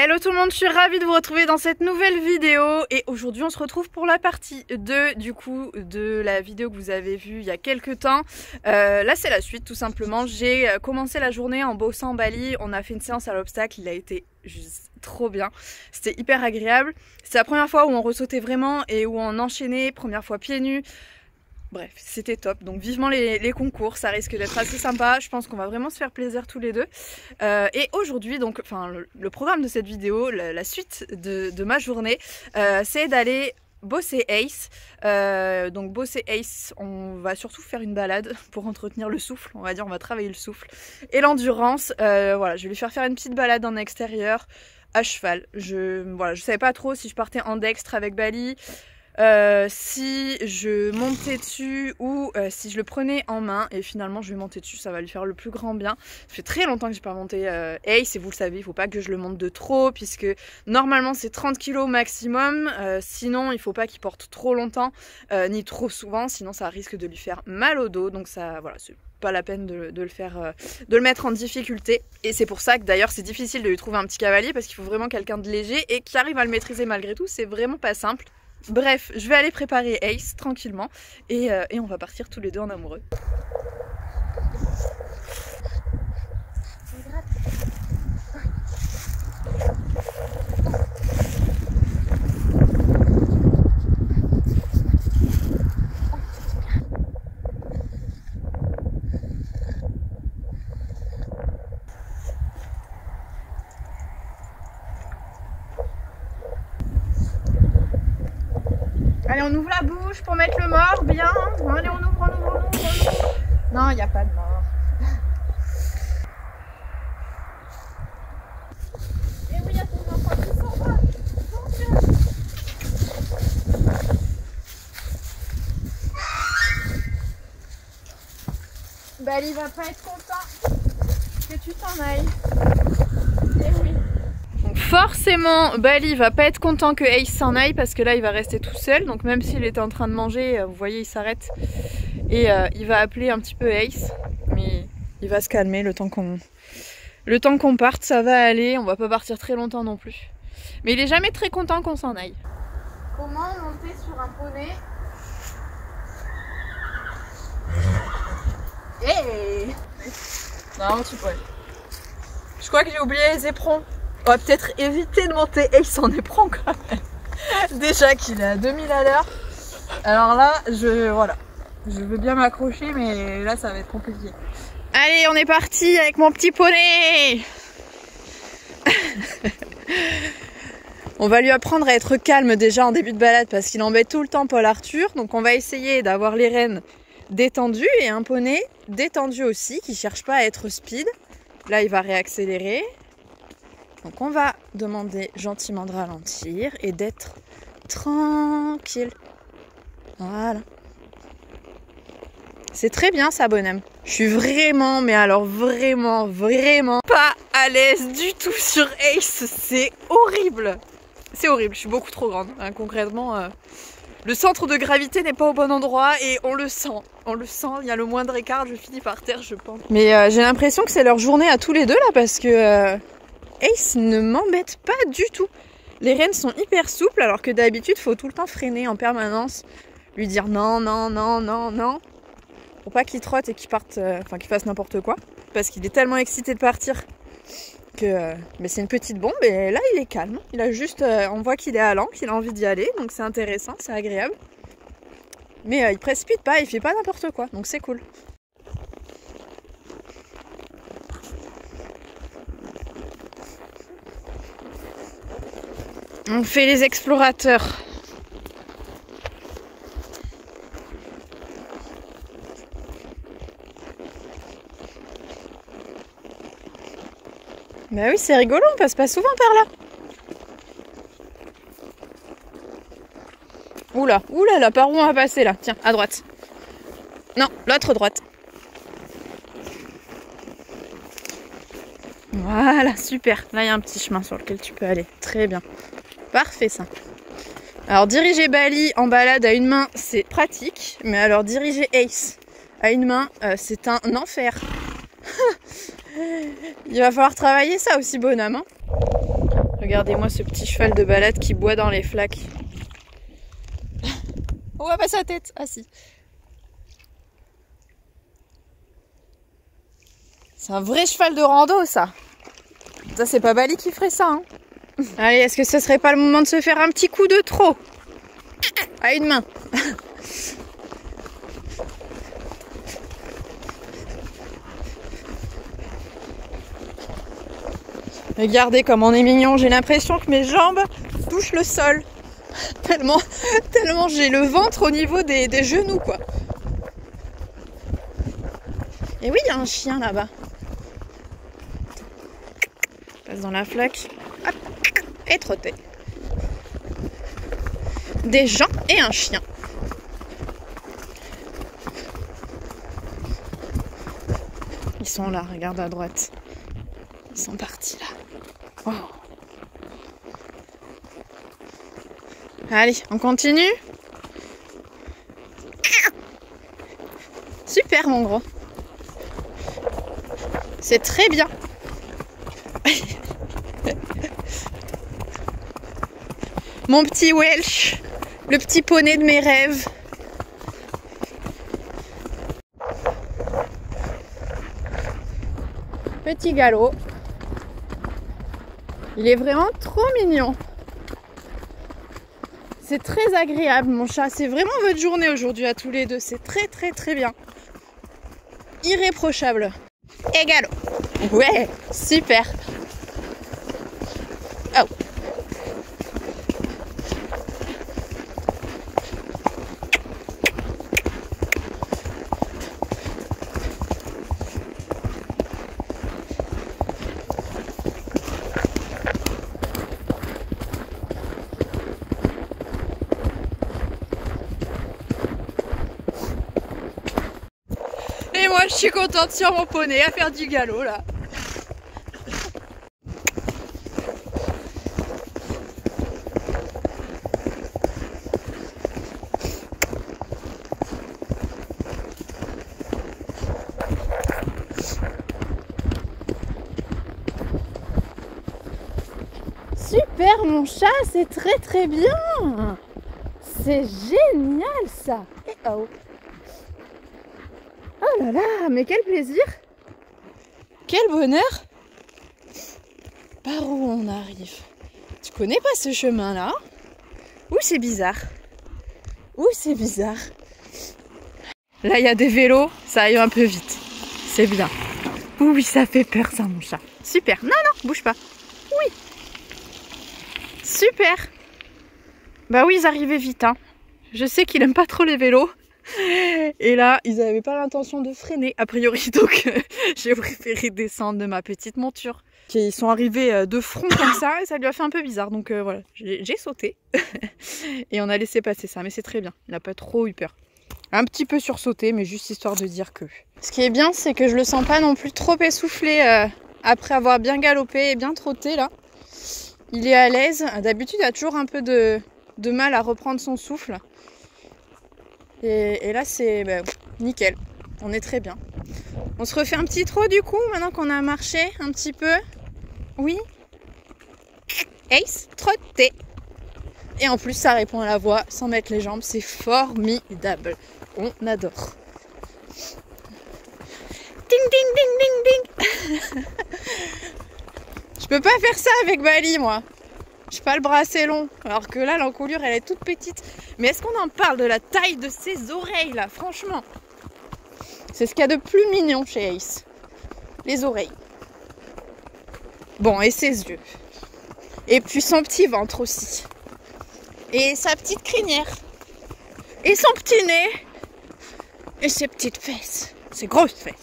Hello tout le monde, je suis ravie de vous retrouver dans cette nouvelle vidéo et aujourd'hui on se retrouve pour la partie 2 du coup de la vidéo que vous avez vue il y a quelques temps. Là c'est la suite tout simplement, j'ai commencé la journée en bossant Bali, on a fait une séance à l'obstacle, il a été juste trop bien, c'était hyper agréable. C'est la première fois où on ressautait vraiment et où on enchaînait, première fois pieds nus. Bref, c'était top, donc vivement les concours, ça risque d'être assez sympa, je pense qu'on va vraiment se faire plaisir tous les deux. Et aujourd'hui, donc, enfin, le programme de cette vidéo, la suite de ma journée, c'est d'aller bosser Ace. Donc bosser Ace, on va surtout faire une balade pour entretenir le souffle, on va dire, on va travailler le souffle. Et l'endurance, voilà, je vais lui faire une petite balade en extérieur, à cheval. Je savais pas trop si je partais en dextre avec Bali, si je montais dessus ou si je le prenais en main, et finalement je vais monter dessus, ça va lui faire le plus grand bien. Ça fait très longtemps que j'ai pas monté Ace et vous le savez, il faut pas que je le monte de trop puisque normalement c'est 30 kg maximum, sinon il faut pas qu'il porte trop longtemps ni trop souvent, sinon ça risque de lui faire mal au dos, donc ça voilà, c'est pas la peine de le mettre en difficulté. Et c'est pour ça que d'ailleurs c'est difficile de lui trouver un petit cavalier parce qu'il faut vraiment quelqu'un de léger et qui arrive à le maîtriser malgré tout, c'est vraiment pas simple. Bref, je vais aller préparer Ace tranquillement et on va partir tous les deux en amoureux. Allez, on ouvre la bouche pour mettre le mort, bien. Allez, on ouvre. Non, il n'y a pas de mort. Et oui, il y a ton enfant qui s'en va. Attention. Bali va pas être content que tu t'en ailles. Et oui. Donc forcément Bali va pas être content que Ace s'en aille parce que là il va rester tout seul, donc même s'il était en train de manger, vous voyez il s'arrête et il va appeler un petit peu Ace, mais il va se calmer le temps qu'on parte, ça va aller, on va pas partir très longtemps non plus. Mais il est jamais très content qu'on s'en aille. Comment monter sur un poney? Hey, non tu peux. Je crois que j'ai oublié les éperons. On va peut-être éviter de monter Ace en éperon quand même. Déjà qu'il est à 2000 à l'heure. Alors là, je veux bien m'accrocher, mais là ça va être compliqué. Allez, on est parti avec mon petit poney. On va lui apprendre à être calme déjà en début de balade parce qu'il embête tout le temps Paul Arthur. Donc on va essayer d'avoir les rênes détendues et un poney détendu aussi qui cherche pas à être speed. Là, il va réaccélérer. Donc on va demander gentiment de ralentir et d'être tranquille. Voilà. C'est très bien ça, bonhomme. Je suis vraiment, mais alors vraiment pas à l'aise du tout sur Ace. C'est horrible. C'est horrible, je suis beaucoup trop grande. Hein, concrètement, le centre de gravité n'est pas au bon endroit et on le sent. On le sent, il y a le moindre écart, je finis par terre, je pense. Mais j'ai l'impression que c'est leur journée à tous les deux là parce que... Ace ne m'embête pas du tout. Les rênes sont hyper souples alors que d'habitude il faut tout le temps freiner en permanence. Lui dire non. Pour pas qu'il trotte et qu'il parte, qu'il fasse n'importe quoi. Parce qu'il est tellement excité de partir que mais c'est une petite bombe et là il est calme. Il a juste, on voit qu'il est allant, qu'il a envie d'y aller. Donc c'est intéressant, c'est agréable. Mais il précipite pas, il fait pas n'importe quoi. Donc c'est cool. On fait les explorateurs. Bah oui, c'est rigolo, on passe pas souvent par là. Oula, là, par où on va passer là? Tiens, à droite. Non, l'autre droite. Voilà, super. Là, il y a un petit chemin sur lequel tu peux aller. Très bien. Parfait ça. Alors diriger Bali en balade à une main c'est pratique, mais alors diriger Ace à une main c'est un enfer. Il va falloir travailler ça aussi, bonhomme. Hein. Regardez-moi ce petit cheval de balade qui boit dans les flaques. On voit pas sa tête. Ah si. C'est un vrai cheval de rando, ça. Ça, c'est pas Bali qui ferait ça, hein. Allez, est-ce que ce serait pas le moment de se faire un petit coup de trot? À une main. Regardez comme on est mignon. J'ai l'impression que mes jambes touchent le sol. Tellement j'ai le ventre au niveau des genoux, quoi. Et oui, il y a un chien là-bas. Passe dans la flaque. Hop, et trotter. Des gens et un chien. Ils sont là, regarde à droite. Ils sont partis là. Oh. Allez, on continue. Super mon gros. C'est très bien. Mon petit Welsh, le petit poney de mes rêves. Petit galop. Il est vraiment trop mignon. C'est très agréable mon chat. C'est vraiment votre journée aujourd'hui à tous les deux. C'est très bien. Irréprochable. Et galop. Ouais, super. Oh. Et moi je suis contente sur mon poney à faire du galop là. Super mon chat, c'est très bien. C'est génial ça. Et oh. Oh là là, mais quel plaisir. Quel bonheur. Par où on arrive? Tu connais pas ce chemin là? Ouh c'est bizarre. Ouh c'est bizarre. Là il y a des vélos, ça aille un peu vite. C'est bien. Oui ça fait peur ça mon chat. Super, non bouge pas. Oui. Super. Bah oui ils arrivaient vite hein. Je sais qu'il aime pas trop les vélos. Et là, ils n'avaient pas l'intention de freiner, a priori, donc j'ai préféré descendre de ma petite monture. Ils sont arrivés de front comme ça, et ça lui a fait un peu bizarre, donc voilà, j'ai sauté. Et on a laissé passer ça, mais c'est très bien, il n'a pas trop eu peur. Un petit peu sursauté, mais juste histoire de dire que... Ce qui est bien, c'est que je le sens pas non plus trop essoufflé après avoir bien galopé et bien trotté, là. Il est à l'aise, d'habitude, il a toujours un peu de mal à reprendre son souffle. Et là c'est nickel, on est très bien. On se refait un petit trot du coup, maintenant qu'on a marché un petit peu. Oui. Ace, trotter. Et en plus ça répond à la voix sans mettre les jambes, c'est formidable. On adore. Ding ding ding ding ding. Je peux pas faire ça avec Bali moi. J'ai pas le bras assez long, alors que là l'encolure elle est toute petite. Mais est-ce qu'on en parle de la taille de ses oreilles là? Franchement, c'est ce qu'il y a de plus mignon chez Ace. Les oreilles. Bon, et ses yeux. Et puis son petit ventre aussi. Et sa petite crinière. Et son petit nez. Et ses petites fesses. Ses grosses fesses.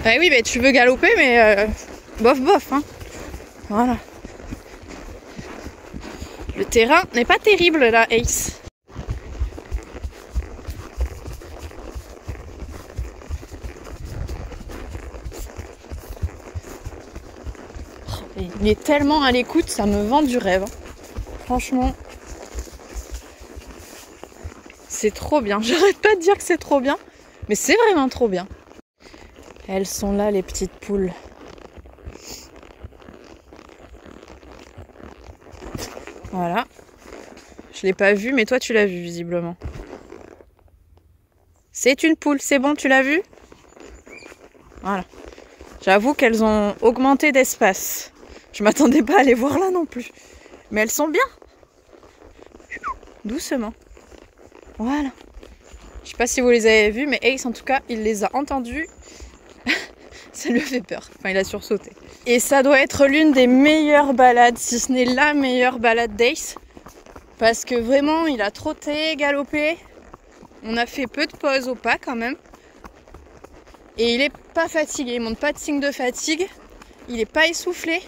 Ah oui, mais tu veux galoper, mais bof, hein. Voilà. Le terrain n'est pas terrible là, Ace. Il est tellement à l'écoute, ça me vend du rêve. Franchement, c'est trop bien. J'arrête pas de dire que c'est trop bien, mais c'est vraiment trop bien. Elles sont là, les petites poules. Voilà. Je l'ai pas vue, mais toi tu l'as vue visiblement. C'est une poule, c'est bon, tu l'as vue? Voilà. J'avoue qu'elles ont augmenté d'espace. Je m'attendais pas à les voir là non plus. Mais elles sont bien. Doucement. Voilà. Je sais pas si vous les avez vues, mais Ace en tout cas, il les a entendues. Ça lui a fait peur. Enfin, il a sursauté. Et ça doit être l'une des meilleures balades, si ce n'est la meilleure balade d'Ace. Parce que vraiment, il a trotté, galopé. On a fait peu de pauses au pas quand même. Et il est pas fatigué, il montre pas de signe de fatigue. Il est pas essoufflé.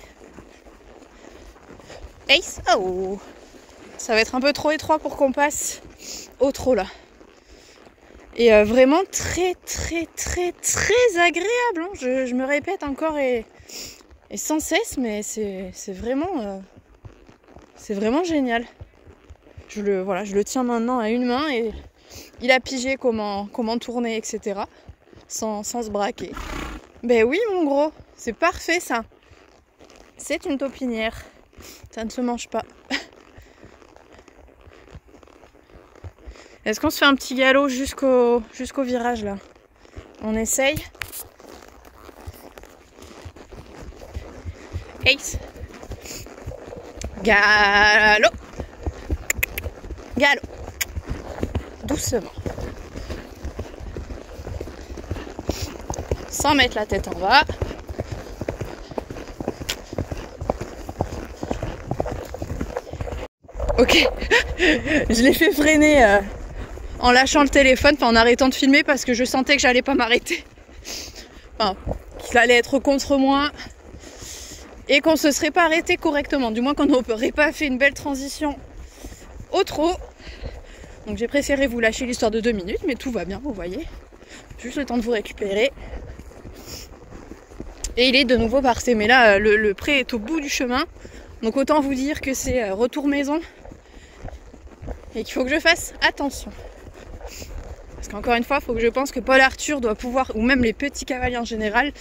Ace, oh! Ça va être un peu trop étroit pour qu'on passe au trot là. Et vraiment très agréable. Hein. Je me répète encore et sans cesse, mais c'est vraiment génial. Je le tiens maintenant à une main et il a pigé comment tourner, etc. Sans se braquer. Ben oui mon gros, c'est parfait ça. C'est une taupinière. Ça ne se mange pas. Est-ce qu'on se fait un petit galop jusqu'au virage là? On essaye. Ace. Galop. Galop. Doucement. Sans mettre la tête en bas. Ok. Je l'ai fait freiner en lâchant le téléphone, en arrêtant de filmer parce que je sentais que j'allais pas m'arrêter. Enfin, qu'il allait être contre moi et qu'on se serait pas arrêté correctement. Du moins qu'on n'aurait pas fait une belle transition au trot. Donc j'ai préféré vous lâcher l'histoire de 2 minutes, mais tout va bien, vous voyez. Juste le temps de vous récupérer. Et il est de nouveau parti. Mais là, le pré est au bout du chemin. Donc autant vous dire que c'est retour maison. Et qu'il faut que je fasse attention. Parce qu'encore une fois, il faut que je pense que Paul Arthur doit pouvoir, ou même les petits cavaliers en général,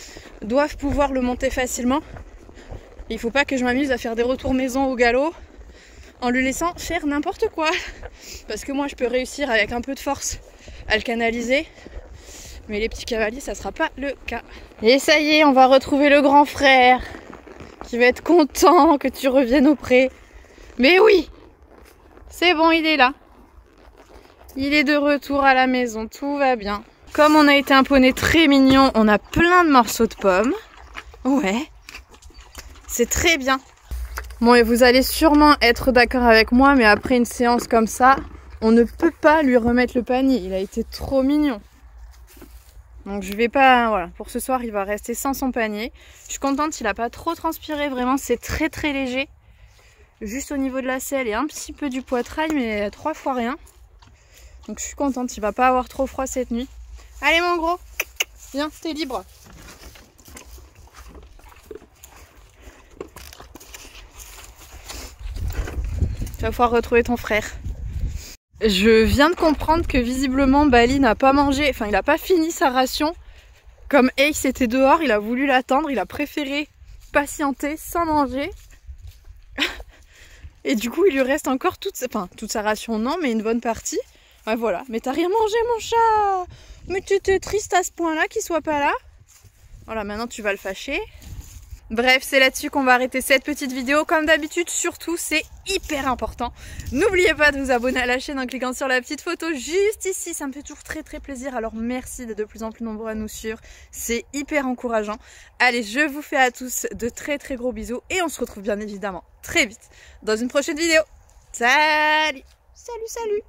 doivent pouvoir le monter facilement. Et il ne faut pas que je m'amuse à faire des retours maison au galop en lui laissant faire n'importe quoi. Parce que moi, je peux réussir avec un peu de force à le canaliser. Mais les petits cavaliers, ça ne sera pas le cas. Et ça y est, on va retrouver le grand frère qui va être content que tu reviennes au pré. Mais oui, c'est bon, il est là. Il est de retour à la maison, tout va bien. Comme on a été un poney très mignon, on a plein de morceaux de pommes. Ouais, c'est très bien. Bon, et vous allez sûrement être d'accord avec moi, mais après une séance comme ça, on ne peut pas lui remettre le panier. Il a été trop mignon. Donc je vais pas... Voilà, pour ce soir, il va rester sans son panier. Je suis contente, il n'a pas trop transpiré. Vraiment, c'est très léger. Juste au niveau de la selle et un petit peu du poitrail, mais 3 fois rien. Donc je suis contente, il va pas avoir trop froid cette nuit. Allez mon gros, viens, t'es libre. Tu vas pouvoir retrouver ton frère. Je viens de comprendre que visiblement Bali n'a pas mangé, enfin il n'a pas fini sa ration. Comme Ace était dehors, il a voulu l'attendre, il a préféré patienter sans manger. Et du coup il lui reste encore toute sa ration, non, mais une bonne partie. Ouais, voilà, mais t'as rien mangé mon chat. Mais tu t'es triste à ce point là qu'il soit pas là. Voilà, maintenant tu vas le fâcher. Bref, c'est là-dessus qu'on va arrêter cette petite vidéo. Comme d'habitude, surtout, c'est hyper important. N'oubliez pas de vous abonner à la chaîne en cliquant sur la petite photo juste ici. Ça me fait toujours très plaisir. Alors merci d'être de plus en plus nombreux à nous suivre. C'est hyper encourageant. Allez, je vous fais à tous de très gros bisous. Et on se retrouve bien évidemment très vite dans une prochaine vidéo. Salut! Salut!